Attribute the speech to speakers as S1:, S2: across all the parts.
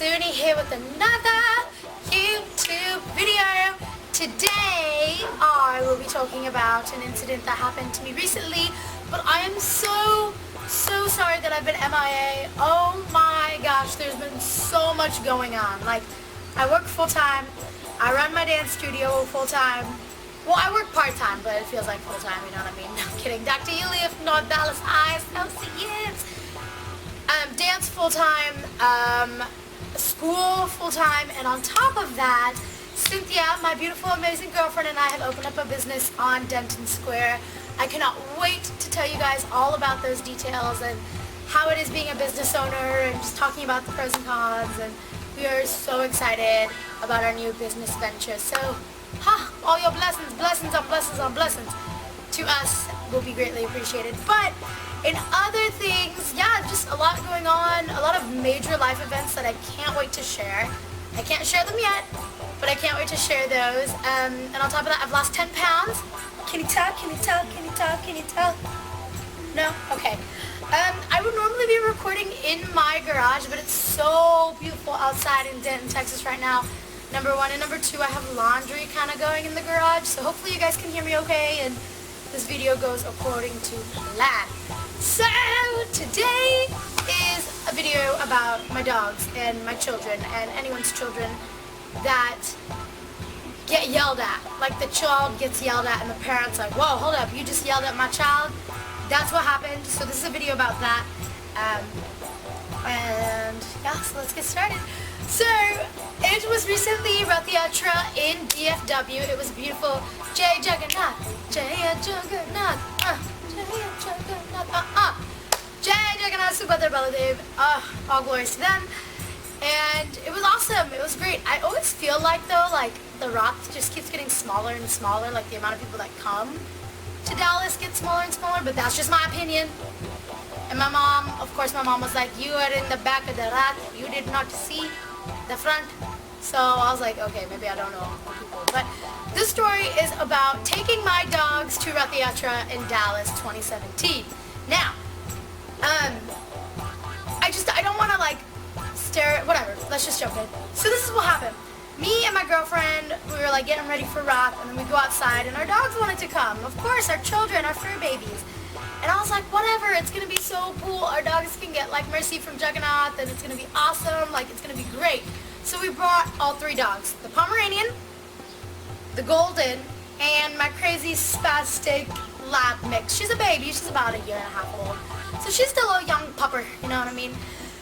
S1: Suni here with another YouTube video. Today I will be talking about an incident that happened to me recently, but I am so sorry that I've been MIA. Oh my gosh, there's been so much going on. Like, I work full-time, I run my dance studio full-time. Well, I work part-time, but it feels like full-time, you know what I mean? No, I'm kidding. Dr. Yulia from North Dallas, ISKCON. Dance full-time, school full-time, and on top of that, Cynthia, my beautiful, amazing girlfriend, and I have opened up a business on Denton Square. I cannot wait to tell you guys all about those details and how it is being a business owner and just talking about the pros and cons, and we are so excited about our new business venture. So, all your blessings, blessings on blessings on blessings to us will be greatly appreciated. But in other things, yeah, just a lot going on, a lot of major life events that I can't wait to share. I can't share them yet, but I can't wait to share those. And on top of that, I've lost 10 pounds. Can you tell? Can you tell? Can you tell? Can you tell? No? Okay. I would normally be recording in my garage, but it's so beautiful outside in Denton, Texas right now. Number one, and number two, I have laundry kind of going in the garage, so hopefully you guys can hear me okay, and this video goes according to plan. So today is a video about my dogs and my children and anyone's children that get yelled at. Like, the child gets yelled at and the parent's like, whoa, hold up, you just yelled at my child? That's what happened. So this is a video about that. And yeah, so let's get started. So it was recently Rath Yatra in DFW. It was beautiful. Jai Jagannath, Jai Jagannath, Jai Jagannath, Jai Jagannath, Subhadra Baladev, all glories to them. And it was awesome. It was great. I always feel like, though, like the Rath just keeps getting smaller and smaller. Like, the amount of people that come to Dallas gets smaller and smaller, but that's just my opinion. And my mom, of course, my mom was like, you are in the back of the Rath. You did not see the front. So I was like, okay, maybe I don't know people. But this story is about taking my dogs to Rath Yatra in Dallas 2017. Now, I don't want to like stare, whatever, let's just jump in. So this is what happened. Me and my girlfriend, we were like getting ready for Rath, and then we go outside, and our dogs wanted to come. Of course, our children, our fur babies. And I was like, whatever, it's going to be so cool. Our dogs can get like mercy from Jagannath, and it's going to be awesome. Like, it's going to be great. So we brought all three dogs. The Pomeranian, the Golden, and my crazy spastic lab mix. She's a baby. She's about a year and a half old. So she's still a young pupper, you know what I mean?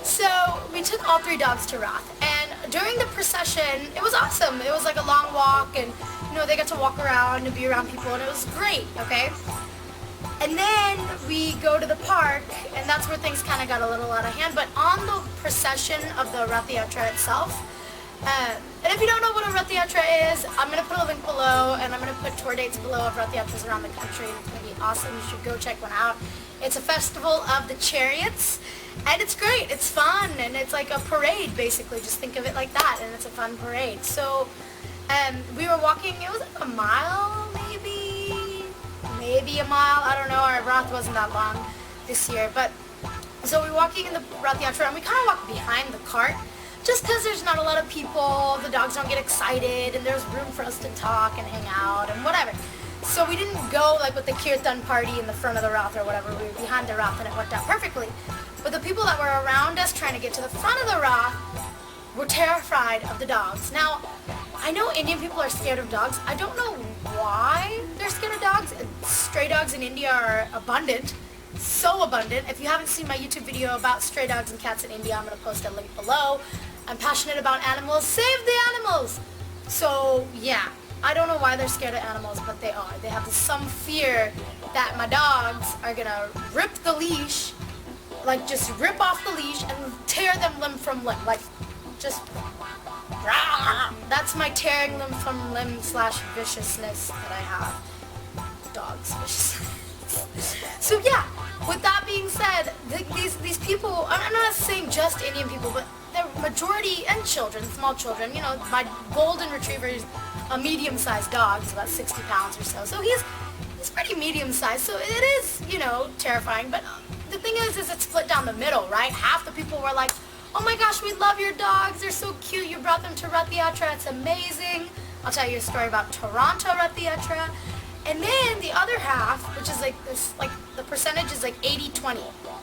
S1: So we took all three dogs to Rath. And during the procession, it was awesome. It was like a long walk, and, you know, they got to walk around and be around people, and it was great, okay? And then we go to the park, and that's where things kind of got a little out of hand. But on the procession of the Rath Yatra itself, and if you don't know what a Rath Yatra is, I'm going to put a link below, and I'm going to put tour dates below of Rath Yatras around the country, and it's going to be awesome. You should go check one out. It's a festival of the chariots, and it's great. It's fun, and it's like a parade, basically. Just think of it like that, and it's a fun parade. So we were walking, it was like a mile, maybe a mile, I don't know. Our Rath wasn't that long this year, but so we're walking in the Rath Yatra, and we kind of walk behind the cart just because there's not a lot of people, the dogs don't get excited, and there's room for us to talk and hang out and whatever. So we didn't go like with the Kirtan party in the front of the Rath or whatever. We were behind the Rath, and it worked out perfectly. But the people that were around us trying to get to the front of the Rath were terrified of the dogs. Now, I know Indian people are scared of dogs. I don't know why they're scared of dogs. Stray dogs in India are abundant, so abundant. If you haven't seen my YouTube video about stray dogs and cats in India, I'm going to post a link below. I'm passionate about animals. Save the animals! So, yeah, I don't know why they're scared of animals, but they are. They have some fear that my dogs are going to rip the leash, like just rip off the leash and tear them limb from limb. Like, just... That's my tearing limb from limb / viciousness that I have. Dogs viciousness. So yeah, with that being said, these people, I'm not saying just Indian people, but the majority, and children, small children, you know, my golden retriever is a medium-sized dog, it's about 60 pounds or so. So he's pretty medium-sized, so it is, you know, terrifying. But the thing is it's split down the middle, right? Half the people were like, oh my gosh, we love your dogs, they're so cute, you brought them to Rath Yatra, it's amazing. I'll tell you a story about Toronto Rath Yatra. And then the other half, which is like this, like the percentage is like 80-20.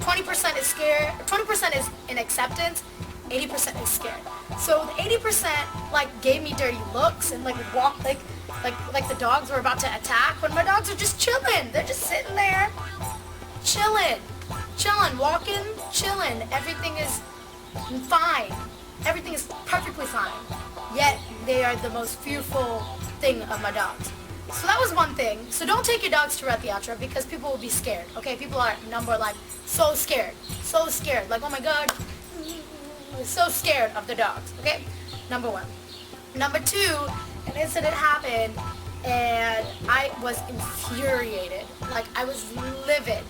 S1: 20% is scared, 20% is in acceptance, 80% is scared. So the 80% like gave me dirty looks and like walked like the dogs were about to attack when my dogs are just chilling. They're just sitting there, chilling, walking, chilling. Everything is fine. Everything is perfectly fine. Yet they are the most fearful thing of my dogs. So that was one thing. So don't take your dogs to Rath Yatra because people will be scared. Okay, people are like so scared, like oh my god, so scared of the dogs. Okay, number one. Number two, an incident happened and I was infuriated. Like I was livid.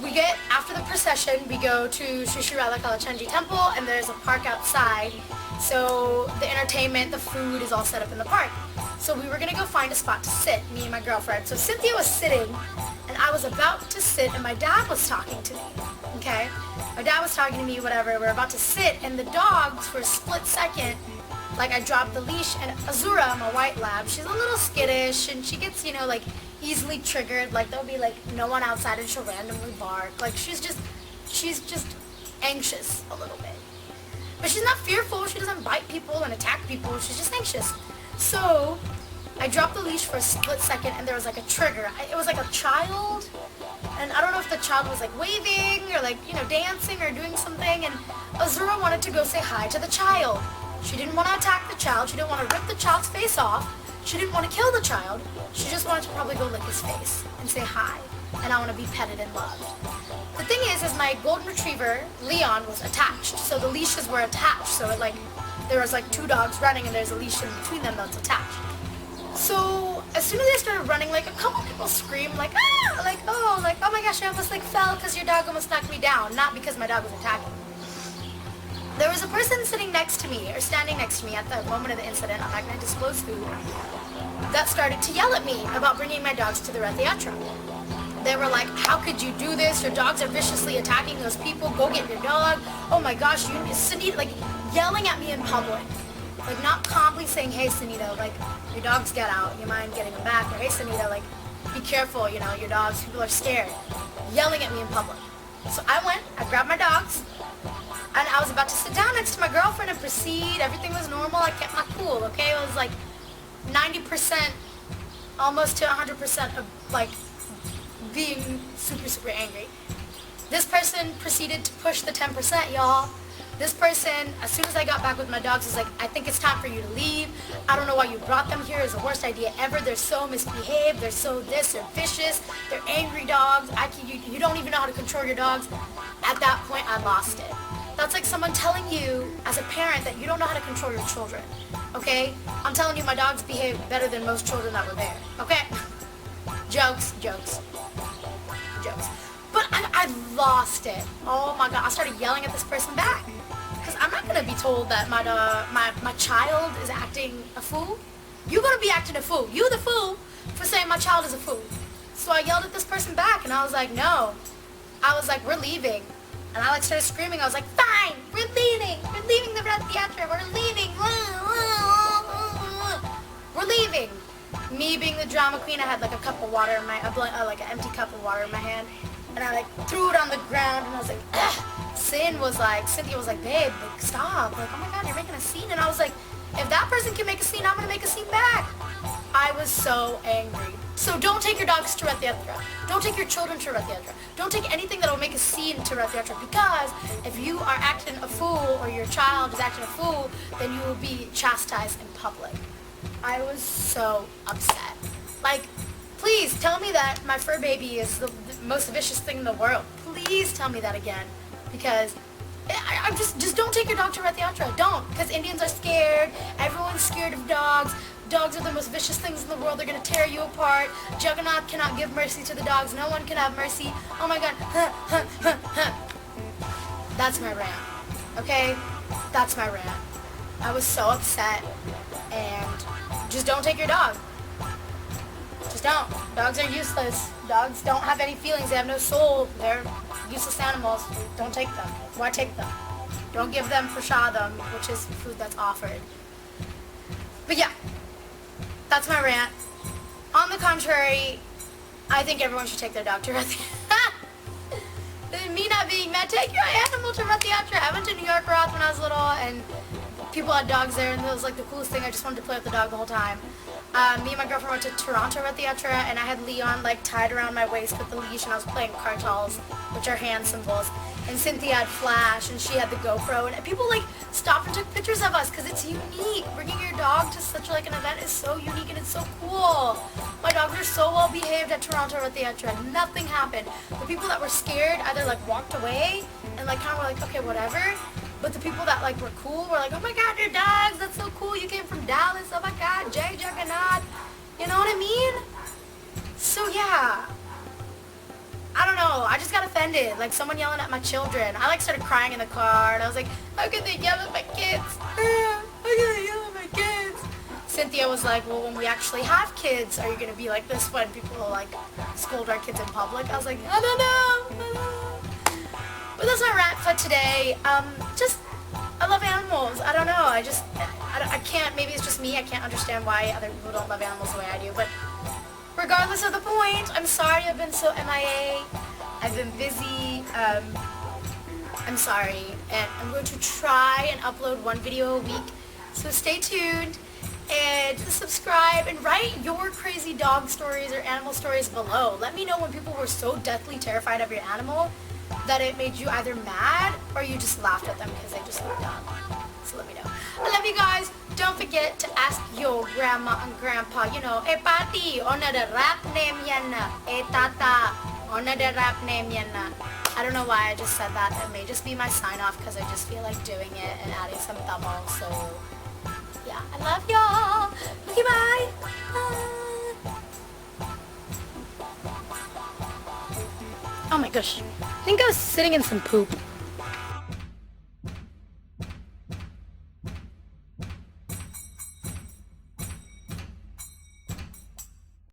S1: We get, after the procession, we go to Sri Radha Kalachandji temple and there's a park outside. So the entertainment, the food is all set up in the park. So we were going to go find a spot to sit, me and my girlfriend. So Cynthia was sitting and I was about to sit and my dad was talking to me. Okay? My dad was talking to me, whatever. We're about to sit and the dogs, for a split second, like I dropped the leash and Azura, my white lab, she's a little skittish and she gets, you know, like easily triggered. Like there'll be like no one outside and she'll randomly bark. Like she's just anxious a little bit. But she's not fearful. She doesn't bite people and attack people. She's just anxious. So I dropped the leash for a split second and there was like a trigger. It was like a child. And I don't know if the child was like waving or like, you know, dancing or doing something. And Azura wanted to go say hi to the child. She didn't want to attack the child. She didn't want to rip the child's face off. She didn't want to kill the child. She just wanted to probably go lick his face and say hi. And I want to be petted and loved. The thing is my golden retriever, Leon, was attached. So the leashes were attached. So it like, there was like two dogs running and there's a leash in between them that's attached. So as soon as they started running, like a couple people screamed like, ah, like, oh my gosh, I almost like fell because your dog almost knocked me down. Not because my dog was attacking me. There was a person sitting next to me, or standing next to me at the moment of the incident, I'm not going to disclose who, that started to yell at me about bringing my dogs to the Rath Yatra. They were like, how could you do this? Your dogs are viciously attacking those people. Go get your dog. Oh my gosh, you, Sunita, like yelling at me in public. Like not calmly saying, hey Sunita, like your dogs get out. You mind getting them back? Or hey Sunita, like be careful, you know, your dogs, people are scared. Yelling at me in public. So I went, I grabbed my dogs, and I was about to sit down next to my girlfriend and proceed. Everything was normal. I kept my cool, okay? It was like 90%, almost to 100% of like being super angry. This person proceeded to push the 10%, y'all. This person, as soon as I got back with my dogs, was like, I think it's time for you to leave. I don't know why you brought them here. It's the worst idea ever. They're so misbehaved. They're so this. They're vicious. They're angry dogs. You don't even know how to control your dogs. At that point, I lost it. That's like someone telling you, as a parent, that you don't know how to control your children. Okay? I'm telling you, my dogs behave better than most children that were there. Okay? Jokes. But I lost it. Oh my god. I started yelling at this person back. Because I'm not going to be told that my child is acting a fool. You're going to be acting a fool. You the fool for saying my child is a fool. So I yelled at this person back and I was like, no. I was like, we're leaving. And I like started screaming. I was like, fine, we're leaving. We're leaving the Rath Yatra. We're leaving. We're leaving. Me being the drama queen, I had like a cup of water in my, like an empty cup of water in my hand. And I like threw it on the ground and I was like, ugh. Cynthia was like, babe, like, stop. Like, oh my god, you're making a scene. And I was like, if that person can make a scene, I'm going to make a scene back. I was so angry. So don't take your dogs to Rath Yatra. Don't take your children to Rath Yatra. Don't take anything that will make a scene to Rath Yatra, because if you are acting a fool or your child is acting a fool, then you will be chastised in public. I was so upset. Like, please tell me that my fur baby is the most vicious thing in the world. Please tell me that again, because I just don't take your dog to Rath Yatra. Don't, because Indians are scared. Everyone's scared of dogs. Dogs are the most vicious things in the world. They're going to tear you apart. Jagannath cannot give mercy to the dogs. No one can have mercy. Oh my god. That's my rant. Okay? That's my rant. I was so upset. And just don't take your dog. Just don't. Dogs are useless. Dogs don't have any feelings. They have no soul. They're useless animals. Don't take them. Why take them? Don't give them prasadam, which is food that's offered. But yeah, that's my rant. On the contrary, I think everyone should take their dog to Rath Yatra. Me not being mad, take your animal to Rath Yatra. I went to New York Rath when I was little, and people had dogs there, and it was like the coolest thing. I just wanted to play with the dog the whole time. Me and my girlfriend went to Toronto Rath Yatra, and I had Leon like tied around my waist with the leash, and I was playing kartals, which are hand symbols. And Cynthia had Flash, and she had the GoPro, and people like stopped and took pictures of us because it's unique. Bringing your dog to such like an event is so unique, and it's so cool. My dogs are so well behaved at Toronto Rath Yatra. Nothing happened. The people that were scared either like walked away and like kind of were like, okay, whatever. But the people that like were cool were like, oh my god, your dogs, that's so cool. You came from Dallas, oh my god, Jay Jagannath. You know what I mean? So yeah. I don't know, I just got offended, like someone yelling at my children. I like started crying in the car, and I was like, how can they yell at my kids? How can they yell at my kids? Cynthia was like, well, when we actually have kids, are you going to be like this when people like scold our kids in public? I was like, I don't know. But that's my rant for today. I love animals. I don't know, I can't, maybe it's just me, I can't understand why other people don't love animals the way I do, but regardless of the point, I'm sorry I've been so MIA. I've been busy. I'm sorry. And I'm going to try and upload one video a week. So stay tuned and subscribe and write your crazy dog stories or animal stories below. Let me know when people were so deathly terrified of your animal that it made you either mad or you just laughed at them because they just looked dumb. So let me know. I love you guys. Don't forget to ask your grandma and grandpa, you know, pati, ona the rap name yan na. Tata, ona the rap name yan na. I don't know why I just said that. It may just be my sign off because I just feel like doing it and adding some tamil. So, yeah, I love y'all. Okay, bye. Oh my gosh. I think I was sitting in some poop.